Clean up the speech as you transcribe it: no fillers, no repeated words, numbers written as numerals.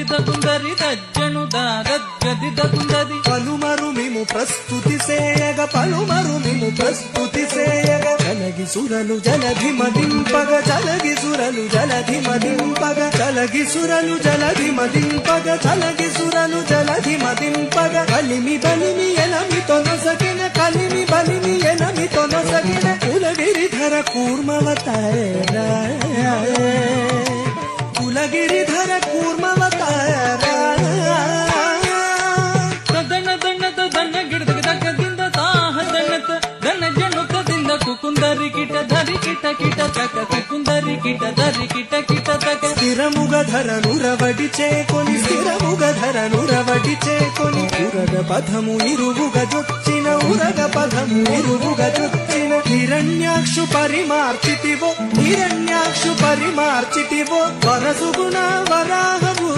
దగుందరి దజ్జను దాదద్గది దగుందది పలుమరు మిము ప్రస్తుతి సేయగ పలుమరు మిము ప్రస్తుతి సేయగ జలగి సురలు జలధి మదింపగ జలగి సురలు జలధి మదింపగ జలగి సురలు జలధి మదింపగ జలగి సురలు జలధి మదింపగ కలిమి బలిమి ఎనమి తొనసగిన కలిమి బలిమి ఎనమి తొనసగిన కులగిరిధర కూర్మవతార కులగిరిధర కూర్మవతార దన దన్నత దన్న గిడదగ దగ్గದಿಂದ ತಾಹ ದನ್ನತ ದನ ಜನುಕದಿಂದ ಕುಕುಂದರಿ ಕಿಟ ಧರಿ ಕಿಟ ಕಿಟ ತಕ ಕುಕುಂದರಿ ಕಿಟ ಧರಿ ಕಿಟ ಕಿಟ ತಕ స్థిరముగధర నురవడి చేకొని స్థిరముగధర నురవడి చేకొని ఉరగ పదము ఇరువుగ జొచ్చిన ఉరగ పదము ఇరువుగ జొచ్చిన హిరణ్యాక్షు పరిమార్చితివో హిరణ్యాక్షు పరిమార్చితివో వరసుగుణ వరాహము